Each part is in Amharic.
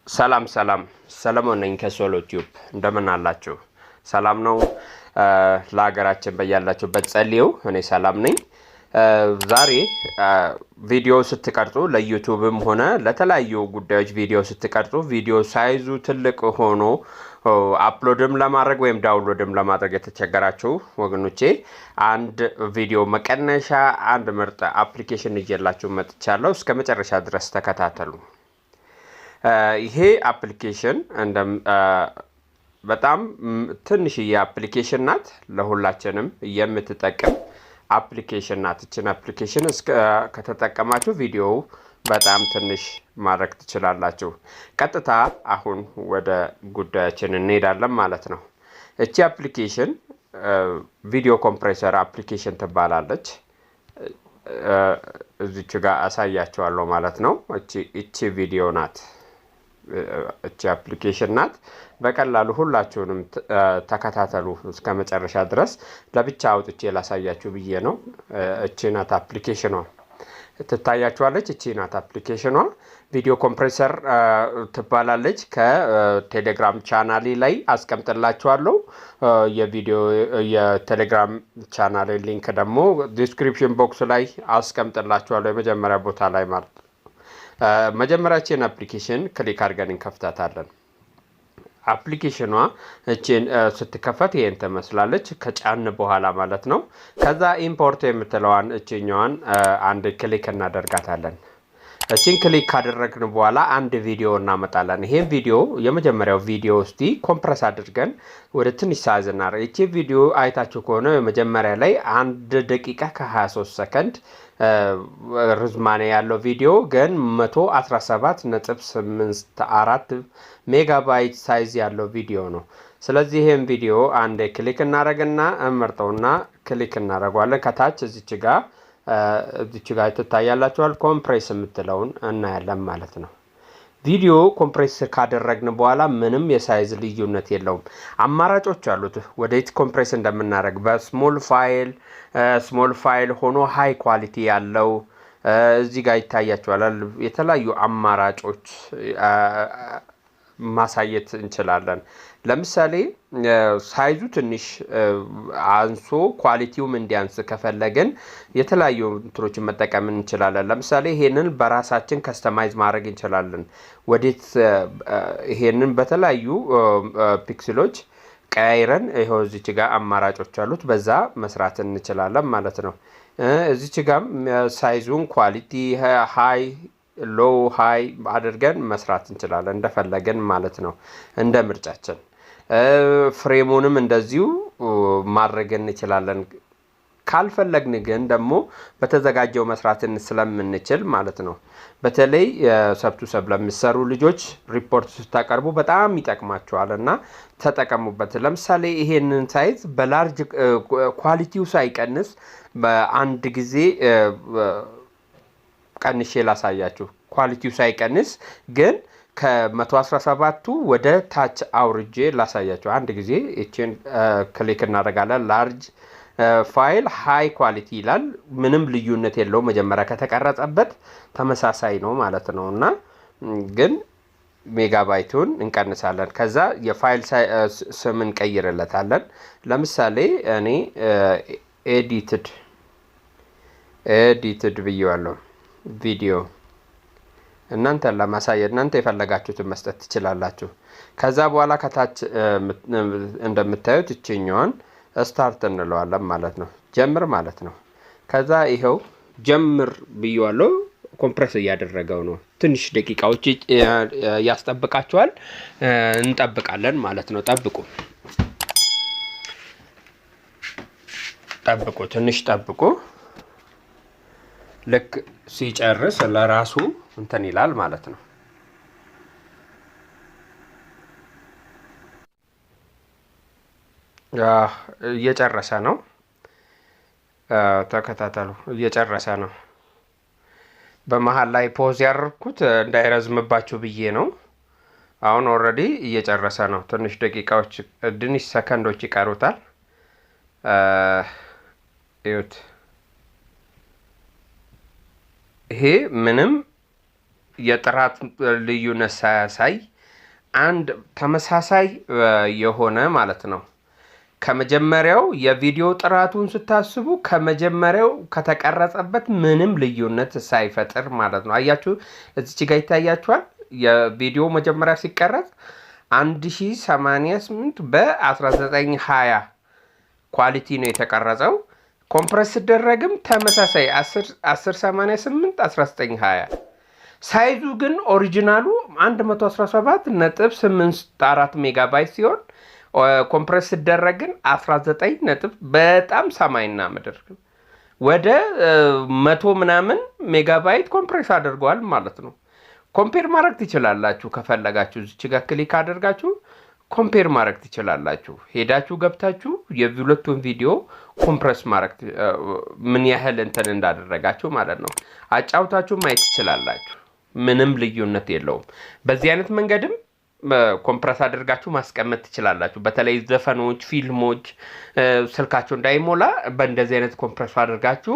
ሰላም ሰለሞን ነኝ ከሶሎ ቲዩብ እንደምን አላችሁ? ሰላም ነው። ለሀገራችን በያላችሁበት ጸልዩ። እኔ ሰላም ነኝ። ዛሬ ቪዲዮ ስትቀርጹ ለዩቲዩብም ሆነ ለተለያዩ ጉዳዮች ቪዲዮ ስትቀርጹ ቪዲዮ ሳይዙ ትልቅ ሆኖ አፕሎድም ለማድረግ ወይም ዳውንሎድም ለማድረግ የተቸገራችሁ ወገኖቼ አንድ ቪዲዮ መቀነሻ አንድ ምርጥ አፕሊኬሽን ይዤላችሁ መጥቻለሁ። እስከ መጨረሻ ድረስ ተከታተሉ። ይሄ አፕሊኬሽን በጣም ትንሽዬ አፕሊኬሽን ናት። ለሁላችንም የምትጠቅም አፕሊኬሽን ናት። እቺን አፕሊኬሽን ከተጠቀማችሁ ቪዲዮ በጣም ትንሽ ማድረግ ትችላላችሁ። ቀጥታ አሁን ወደ ጉዳያችን እንሄዳለን ማለት ነው። እቺ አፕሊኬሽን ቪዲዮ ኮምፕሬሰር አፕሊኬሽን ትባላለች። እዚች ጋር አሳያችኋለሁ ማለት ነው። እቺ ቪዲዮ ናት። እቺ አፕሊኬሽን ናት። በቀላሉ ሁላችሁንም ተከታተሉ እስከ መጨረሻ ድረስ። ለብቻ አውጥቼ ላሳያችሁ ብዬ ነው። እቺ ናት አፕሊኬሽኗ። ትታያችኋለች። እቺ ናት አፕሊኬሽኗ። ቪዲዮ ኮምፕሬሰር ትባላለች። ከቴሌግራም ቻናሌ ላይ አስቀምጥላችኋለሁ። የቪዲዮ የቴሌግራም ቻናሌ ሊንክ ደግሞ ዲስክሪፕሽን ቦክስ ላይ አስቀምጥላችኋለሁ። የመጀመሪያ ቦታ ላይ ማለት ነው። መጀመሪያችን አፕሊኬሽን ክሊክ አድርገን እንከፍታታለን። አፕሊኬሽኗ እቺን ስትከፈት ይሄን ተመስላለች ከጫን በኋላ ማለት ነው። ከዛ ኢምፖርት የምትለዋን እቺኛዋን አንድ ክሊክ እናደርጋታለን። እቺን ክሊክ ካደረግን በኋላ አንድ ቪዲዮ እናመጣለን። ይሄን ቪዲዮ የመጀመሪያው ቪዲዮ እስቲ ኮምፕረስ አድርገን ወደ ትንሽ ሳይዝ እናደርግ። እቺ ቪዲዮ አይታችሁ ከሆነ የመጀመሪያ ላይ 1 ደቂቃ ከ23 ሰከንድ ርዝማኔ ያለው ቪዲዮ ግን 117.84 ሜጋባይት ሳይዝ ያለው ቪዲዮ ነው። ስለዚህ ይሄን ቪዲዮ አንድ ክሊክ እናደርግና እንመርጠውና ክሊክ እናደርጋለን። ከታች እዚች ጋር ትታያላችኋል ኮምፕሬስ የምትለውን እናያለን ማለት ነው። ቪዲዮ ኮምፕሬስ ካደረግን በኋላ ምንም የሳይዝ ልዩነት የለውም። አማራጮች አሉት ወዴት ኮምፕሬስ እንደምናደርግ። በስሞል ፋይል ሆኖ ሃይ ኳሊቲ ያለው እዚህ ጋር ይታያችኋል። የተለያዩ አማራጮች ማሳየት እንችላለን። ለምሳሌ ሳይዙ ትንሽ አንሶ ኳሊቲውም እንዲያንስ ከፈለግን የተለያዩ እንትሮችን መጠቀም እንችላለን። ለምሳሌ ይሄንን በራሳችን ከስተማይዝ ማድረግ እንችላለን። ወዴት ይሄንን በተለያዩ ፒክስሎች ቀያይረን ይሄው እዚች ጋር አማራጮች አሉት በዛ መስራት እንችላለን ማለት ነው። እዚች ጋር ሳይዙን ኳሊቲ ሎው ሃይ አድርገን መስራት እንችላለን እንደፈለገን ማለት ነው። እንደ ምርጫችን ፍሬሙንም እንደዚሁ ማድረግ እንችላለን። ካልፈለግን ግን ደግሞ በተዘጋጀው መስራትን ስለምንችል ማለት ነው። በተለይ ሰብቱ ሰብ ለሚሰሩ ልጆች ሪፖርት ስታቀርቡ በጣም ይጠቅማቸዋልና ተጠቀሙበት። ለምሳሌ ይሄንን ሳይዝ በላርጅ ኳሊቲው ሳይቀንስ በአንድ ጊዜ ቀንሼ ላሳያችሁ። ኳሊቲው ሳይቀንስ ግን ከ117ቱ ወደ ታች አውርጄ ላሳያችሁ። አንድ ጊዜ እቺን ክሊክ እናደርጋለን። ላርጅ ፋይል ሃይ ኳሊቲ ይላል። ምንም ልዩነት የለው መጀመሪያ ከተቀረጸበት ተመሳሳይ ነው ማለት ነው። እና ግን ሜጋባይቱን እንቀንሳለን። ከዛ የፋይል ስም እንቀይርለታለን። ለምሳሌ እኔ ኤዲትድ ብዬዋለሁ ቪዲዮ። እናንተ ለማሳየት እናንተ የፈለጋችሁትን መስጠት ትችላላችሁ። ከዛ በኋላ ከታች እንደምታዩት እቺኛዋን ስታርት እንለዋለን ማለት ነው። ጀምር ማለት ነው። ከዛ ይሄው ጀምር ብዬዋለሁ። ኮምፕረስ እያደረገው ነው። ትንሽ ደቂቃዎች ያስጠብቃችኋል። እንጠብቃለን ማለት ነው። ጠብቁ ትንሽ ጠብቁ። ልክ ሲጨርስ ለራሱ እንትን ይላል ማለት ነው። እየጨረሰ ነው። ተከታተሉ። እየጨረሰ ነው። በመሃል ላይ ፖዝ ያደረኩት እንዳይረዝምባችሁ ብዬ ነው። አሁን ኦልሬዲ እየጨረሰ ነው። ትንሽ ደቂቃዎች ትንሽ ሰከንዶች ይቀሩታል። እዩት። ይሄ ምንም የጥራት ልዩነት ሳያሳይ አንድ ተመሳሳይ የሆነ ማለት ነው ከመጀመሪያው የቪዲዮ ጥራቱን ስታስቡ ከመጀመሪያው ከተቀረጸበት ምንም ልዩነት ሳይፈጥር ማለት ነው አያችሁ እዚች ጋር ይታያችኋል የቪዲዮ መጀመሪያ ሲቀረጽ 1088 በ1920 ኳሊቲ ነው የተቀረጸው ኮምፕረስ ሲደረግም ተመሳሳይ 1088 1920 ሳይዙ ግን ኦሪጂናሉ 117.84 ሜጋባይት ሲሆን ኮምፕረስ ሲደረግን 19 በጣም ሰማይና ምድር ወደ 100 ምናምን ሜጋባይት ኮምፕረስ አድርጓል ማለት ነው ኮምፔር ማድረግ ትችላላችሁ ከፈለጋችሁ እዚህ ጋር ክሊክ አድርጋችሁ ኮምፔር ማድረግ ትችላላችሁ ሄዳችሁ ገብታችሁ የሁለቱን ቪዲዮ ኮምፕረስ ማድረግ ምን ያህል እንትን እንዳደረጋችሁ ማለት ነው አጫውታችሁ ማየት ትችላላችሁ ምንም ልዩነት የለውም በዚህ አይነት መንገድም ኮምፕረስ አድርጋችሁ ማስቀመጥ ትችላላችሁ በተለይ ዘፈኖች ፊልሞች ስልካችሁ እንዳይሞላ በእንደዚህ አይነት ኮምፕረስ አድርጋችሁ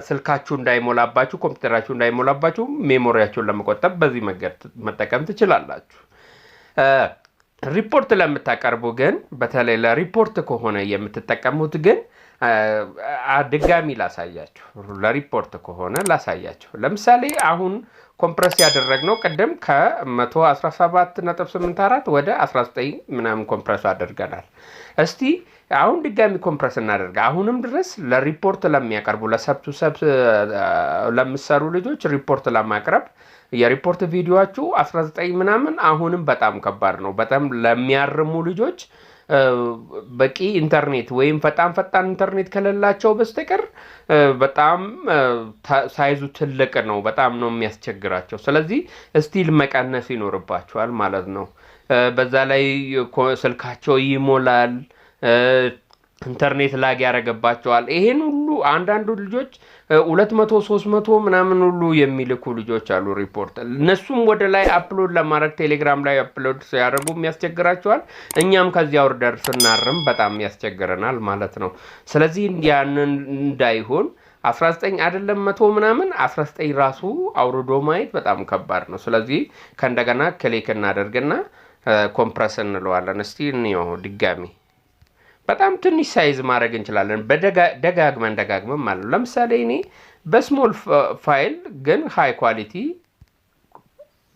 ስልካችሁ እንዳይሞላባችሁ ኮምፒውተራችሁ እንዳይሞላባችሁ ሜሞሪያችሁን ለመቆጠብ በዚህ መንገድ መጠቀም ትችላላችሁ ሪፖርት ለምታቀርቡ ግን በተለይ ለሪፖርት ከሆነ የምትጠቀሙት ግን ድጋሚ ላሳያችሁ ለሪፖርት ከሆነ ላሳያችሁ ለምሳሌ አሁን ኮምፕረስ ያደረግነው ቀደም ከ117.84 ወደ 19 ምናምን ኮምፕረስ አድርገናል እስቲ አሁን ድጋሚ ኮምፕረስ እናደርጋ አሁንም ድረስ ለሪፖርት ለሚያቀርቡ ለሰብቱ ሰብ ለምሰሩ ልጆች ሪፖርት ለማቅረብ የሪፖርት ቪዲዮአችሁ 19 ምናምን አሁንም በጣም ከባድ ነው በጣም ለሚያርሙ ልጆች በቂ ኢንተርኔት ወይም ፈጣን ኢንተርኔት ከሌላቸው በስተቀር በጣም ሳይዙ ትልቅ ነው በጣም ነው የሚያስቸግራቸው ስለዚህ ስቲል መቀነስ ይኖርባቸዋል ማለት ነው በዛ ላይ ስልካቸው ይሞላል ኢንተርኔት ላግ ያረጋባቸዋል ይሄን ሁሉ አንዳንዱ ልጆች 200 300 ምናምን ሁሉ የሚልኩ ልጆች አሉ ሪፖርት እነሱም ወደ ላይ አፕሎድ ለማድረግ ቴሌግራም ላይ አፕሎድ ሲያደርጉ የሚያስቸግራቸዋል እኛም ከዚህ ኦርደር ስናርም በጣም ያስቸግረናል ማለት ነው ስለዚህ ያንን እንዳይሆን 19 አይደለም 100 ምናምን 19 ራሱ አውርዶ ማየት በጣም ከባድ ነው ስለዚህ ከእንደገና ክሊክ እናደርግና ኮምፕረስ እንለዋለን እስቲ እንየው ድጋሚ በጣም ትንሽ ሳይዝ ማድረግ እንችላለን በደጋግመን ማለት ለምሳሌ እኔ በስሞል ፋይል ግን ሃይ ኳሊቲ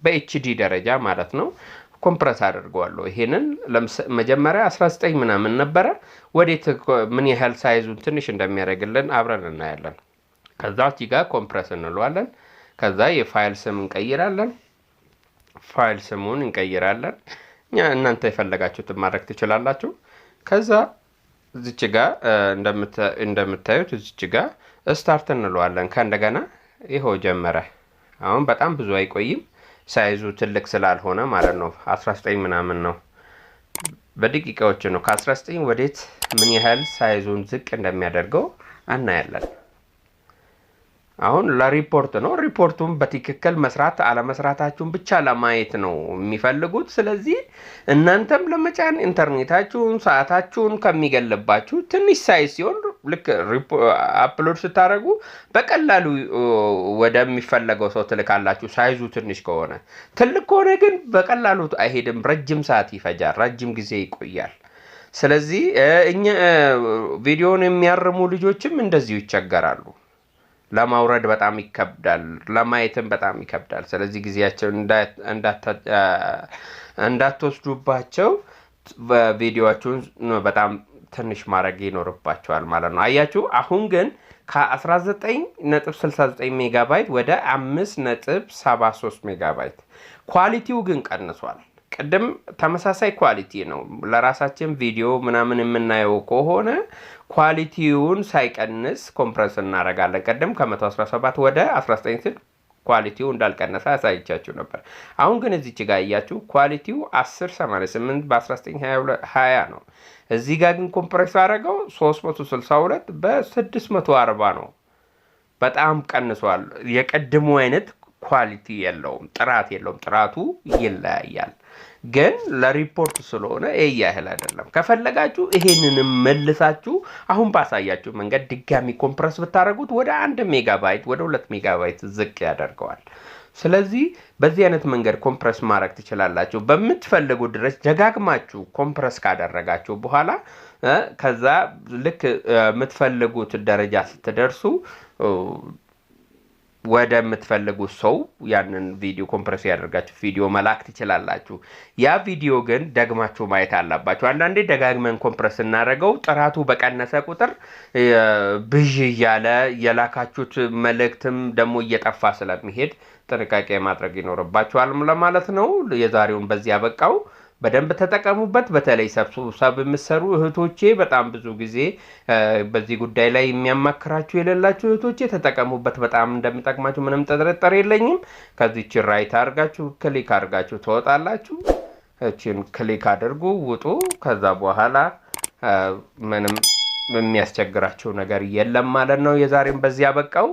በኤችዲ ደረጃ ማለት ነው ኮምፕረስ አድርገዋለሁ ይሄንን መጀመሪያ 19 ምናምን ነበር ወዴት ምን ያህል ሳይዙን ትንሽ እንደሚያደርግልን አብረን እናያለን ከዛ እዚህ ጋር ኮምፕረስ እንለዋለን ከዛ የፋይል ስም እንቀይራለን ፋይል ስሙን እንቀይራለን እናንተ የፈለጋችሁትን ማድረግ ትችላላችሁ ከዛ እዚች ጋር እንደምታዩት እዚች ጋር ስታርት እንለዋለን ከእንደገና ይሄው ጀመረ አሁን በጣም ብዙ አይቆይም ሳይዙ ትልቅ ስላልሆነ ማለት ነው 19 ምናምን ነው በደቂቃዎች ነው ከ19 ወዴት ምን ያህል ሳይዙን ዝቅ እንደሚያደርገው እናያለን አሁን ለሪፖርት ነው ሪፖርቱን በትክክል መስራት አለ መስራታችሁን ብቻ ለማየት ነው የሚፈልጉት ስለዚህ እናንተም ለመጫን ኢንተርኔታችሁን ሰዓታችሁን ከሚገልባችሁ ትንሽ ሳይዝ ሲሆን ልክ አፕሎድ ስታደርጉ በቀላሉ ወደሚፈልገው ሰው ትልካላችሁ ሳይዙ ትንሽ ከሆነ ትልቅ ከሆነ ግን በቀላሉ አይሄድም ረጅም ሰዓት ይፈጃል ረጅም ጊዜ ይቆያል ስለዚህ እኛ ቪዲዮን የሚያርሙ ልጆችም እንደዚሁ ይቸገራሉ ለማውረድ በጣም ይከብዳል ለማየትም በጣም ይከብዳል ስለዚህ ጊዜያቸው እንዳትወስዱባቸው ቪዲዮአችሁን በጣም ትንሽ ማድረግ ይኖርባቸዋል ማለት ነው አያችሁ አሁን ግን ከ19.69 ሜጋባይት ወደ 5.73 ሜጋባይት ኳሊቲው ግን ቀንሷል ቀደም ተመሳሳይ ኳሊቲ ነው ለራሳችን ቪዲዮ ምናምን የምናየው ከሆነ ኳሊቲውን ሳይቀንስ ኮምፕረስ እናደርጋለን ቀደም ከ117 ወደ 19 ኳሊቲው እንዳልቀነሰ ያሳይቻችሁ ነበር አሁን ግን እዚች ጋር ያያችሁ ኳሊቲው 1088 በ1920 ነው እዚህ ጋር ግን ኮምፕረስ አደረገው 362 በ640 ነው በጣም ቀንሷል የቀደሙ አይነት ኳሊቲ የለውም ጥራቱ ይለያያል ግን ለሪፖርት ስለሆነ ያህል አይደለም ከፈለጋችሁ ይሄንንም መልሳችሁ አሁን ባሳያችሁ መንገድ ድጋሚ ኮምፕረስ ብታረጉት ወደ 1 ሜጋባይት ወደ 2 ሜጋባይት ዝቅ ያደርገዋል ስለዚህ በዚህ አይነት መንገድ ኮምፕረስ ማድረግ ትችላላችሁ በመትፈልጉ ድረስ ደጋግማችሁ ኮምፕረስ ካደረጋችሁ በኋላ ከዛ ልክ የምትፈልጉት ደረጃ ስትደርሱ ወደ የምትፈልጉ ሰው ያንን ቪዲዮ ኮምፕረስ ያደርጋችሁ ቪዲዮ መላክ ትችላላችሁ ያ ቪዲዮ ግን ደግማችሁ ማየት አለባችሁ አንዳንዴ ደጋግመን ኮምፕረስ እናደርገው ጥራቱ በቀነሰ ቁጥር ብዥ ያለ የላካችሁት መልእክትም ደሞ እየጠፋ ስለሚሄድ ጥንቃቄ ማድረግ ይኖርባችኋል ለማለት ነው የዛሬውን በዚህ ያበቃው በደንብ ተጠቀሙበት በተለይ ሰብሰብ የምሰሩ እህቶቼ በጣም ብዙ ጊዜ በዚህ ጉዳይ ላይ የሚያማክራችሁ የሌላችሁ እህቶቼ ተጠቀሙበት በጣም እንደሚጠቅማችሁ ምንም ጥርጥር የለኝም ከዚህች ራይት አድርጋችሁ ክሊክ አድርጋችሁ ተወጣላችሁ እቺን ክሊክ አድርጉ ውጡ ከዛ በኋላ ምንም የሚያስቸግራችሁ ነገር የለም ማለት ነው የዛሬን በዚህ ያበቃው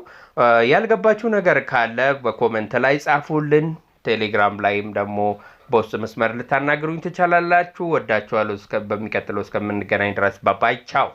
ያልገባችሁ ነገር ካለ በኮሜንት ላይ ጻፉልን ቴሌግራም ላይም ደግሞ ቦስ መስመር ልታናግሩኝ ትችላላችሁ ወዳችኋለሁ በሚቀጥለው እስከምንገናኝ ድረስ ባይ ቻው